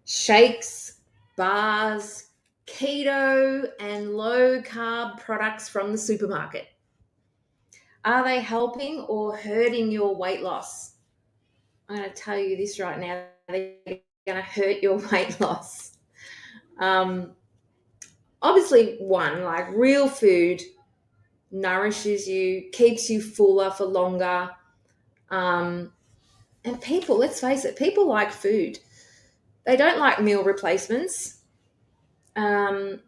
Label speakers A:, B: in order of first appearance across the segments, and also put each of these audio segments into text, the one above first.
A: shakes, bars, keto, and low carb products from the supermarket. Are they helping or hurting your weight loss? I'm going to tell you this right now. They're going to hurt your weight loss. Um, Obviously, one, like real food nourishes you, keeps you fuller for longer. Um, and people, let's face it, people like food. They don't like meal replacements. Um,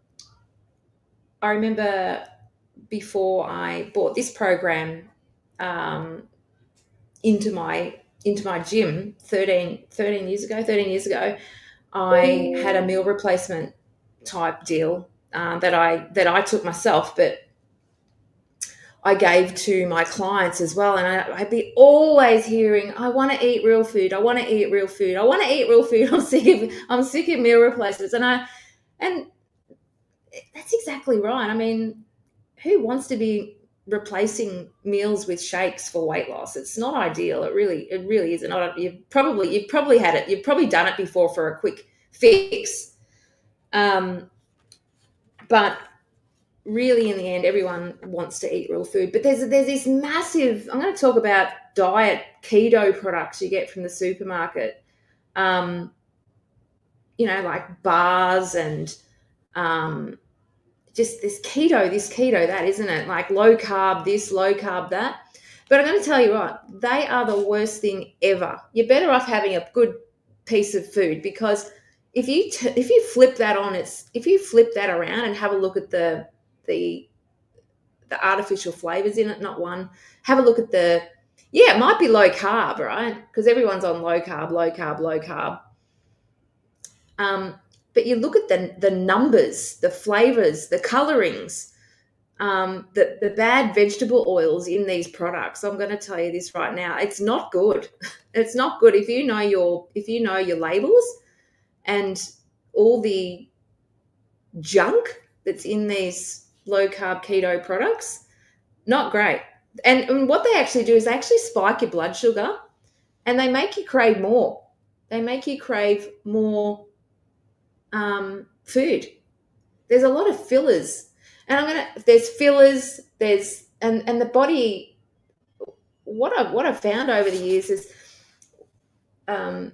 A: I remember before I bought this program um, into my gym 13 years ago, I had a meal replacement type deal that I took myself, but I gave to my clients as well. And I'd be always hearing, I want to eat real food. I want to eat real food. I want to eat real food. I'm sick of meal replacements. And that's exactly right. I mean, who wants to be replacing meals with shakes for weight loss? It's not ideal. It really isn't. You've probably had it. You've probably done it before for a quick fix. But really, in the end, everyone wants to eat real food. But there's this massive. I'm going to talk about diet keto products you get from the supermarket. Um, like bars and just this keto, that, isn't it? Like low carb this, low carb that. But I'm going to tell you what, they are the worst thing ever. You're better off having a good piece of food, because if you flip that on, if you flip that around and have a look at the the artificial flavors in it, not one. Have a look at it might be low carb, right? Because everyone's on low carb, low carb, low carb. Um, but you look at the numbers, the flavors, the colorings, the bad vegetable oils in these products. I'm going to tell you this right now. It's not good. It's not good. If you know your labels and all the junk that's in these low carb keto products, not great. And what they actually do is they actually spike your blood sugar, and they make you crave more. They make you crave more food. There's a lot of fillers, and there's fillers. And the body. What I've found over the years um,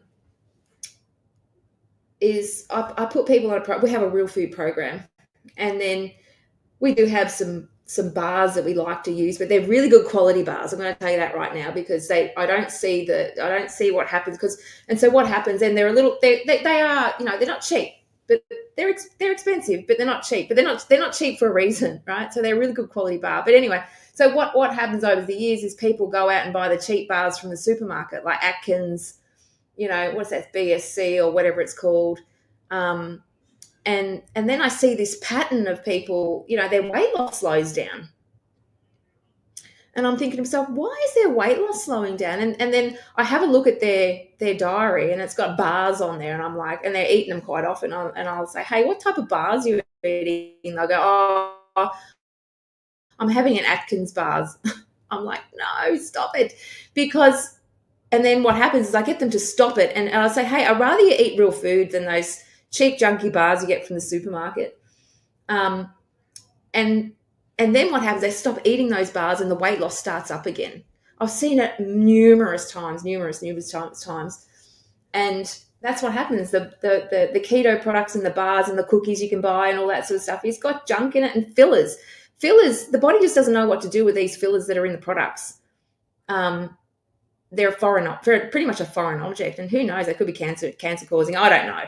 A: is I put people on we have a real food program, and then we do have some bars that we like to use, but they're really good quality bars. I'm going to tell you that right now, because I don't see what happens, and so what happens, and they're a little they are, they're not cheap, but they're expensive, but they're not cheap, but they're not cheap for a reason, right? So they're a really good quality bar. But anyway, so what happens over the years is people go out and buy the cheap bars from the supermarket, like Atkins, what's that, BSC or whatever it's called. And then I see this pattern of people, their weight loss slows down. And I'm thinking to myself, why is their weight loss slowing down? And then I have a look at their diary, and it's got bars on there, and I'm like, and they're eating them quite often. And I'll say, hey, what type of bars are you eating? They'll go, oh, I'm having an Atkins bars. I'm like, no, stop it. And then what happens is I get them to stop it, and I'll say, hey, I'd rather you eat real food than those cheap junky bars you get from the supermarket. And then what happens, they stop eating those bars and the weight loss starts up again. I've seen it numerous times. And that's what happens. The keto products and the bars and the cookies you can buy and all that sort of stuff, it's got junk in it and fillers. The body just doesn't know what to do with these fillers that are in the products. They're pretty much a foreign object, and who knows, they could be cancer causing. I don't know,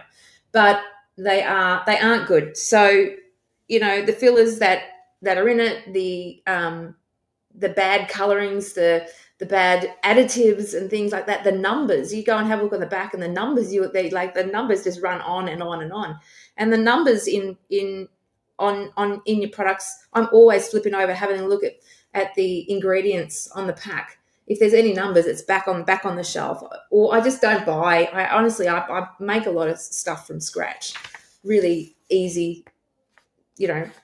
A: but they aren't good. So the fillers that are in it, the bad colorings, the bad additives and things like that. The numbers, you go and have a look on the back, and the numbers the numbers just run on and on and on. And the numbers in your products, I'm always flipping over, having a look at the ingredients on the pack. If there's any numbers, it's back on the shelf. Or I just don't buy. I make a lot of stuff from scratch, really easy,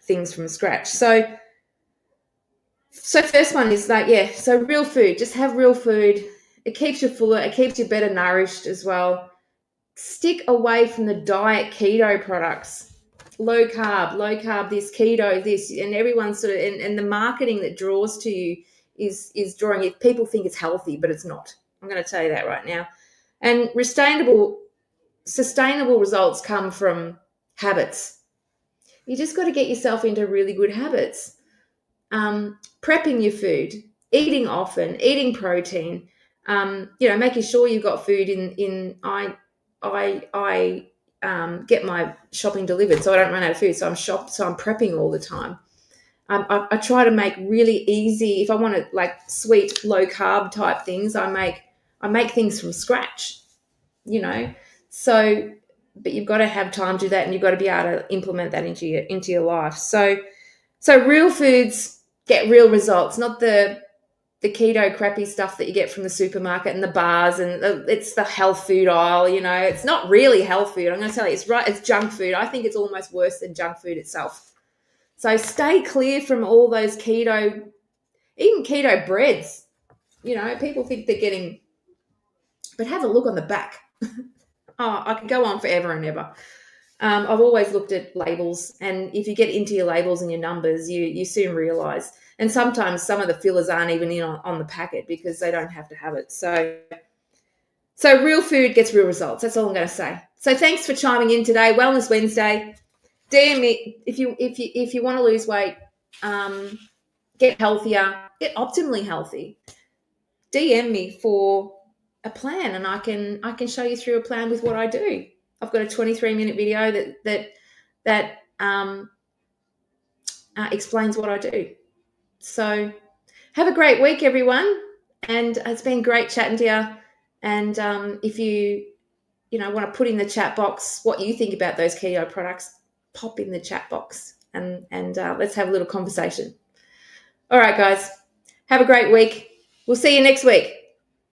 A: things from scratch. So first one is so real food. Just have real food. It keeps you fuller. It keeps you better nourished as well. Stick away from the diet keto products. Low carb this, keto this, and everyone's sort of, and the marketing that draws to you is drawing it. People think it's healthy, but it's not. I'm going to tell you that right now. And sustainable results come from habits. You just got to get yourself into really good habits. Prepping your food, eating often, eating protein, making sure you've got food I get my shopping delivered, so I don't run out of food. So I'm prepping all the time. I try to make really easy. If I want to like sweet, low carb type things, I make things from scratch. So, but you've got to have time to do that, and you've got to be able to implement that into your life. So real foods get real results, not the keto crappy stuff that you get from the supermarket and the bars, and it's the health food aisle. It's not really health food. I'm going to tell you, it's junk food. I think it's almost worse than junk food itself. So stay clear from all those even keto breads. People think they're getting, but have a look on the back. Oh, I could go on forever and ever. I've always looked at labels, and if you get into your labels and your numbers, you soon realise. And sometimes some of the fillers aren't even in on the packet because they don't have to have it. So real food gets real results. That's all I'm going to say. So thanks for chiming in today. Wellness Wednesday. DM me if you want to lose weight, get healthier, get optimally healthy. DM me for a plan, and I can show you through a plan with what I do. I've got a 23-minute video that explains what I do. So have a great week, everyone. And it's been great chatting to you. And if you want to put in the chat box what you think about those keto products, pop in the chat box and let's have a little conversation. All right, guys. Have a great week. We'll see you next week.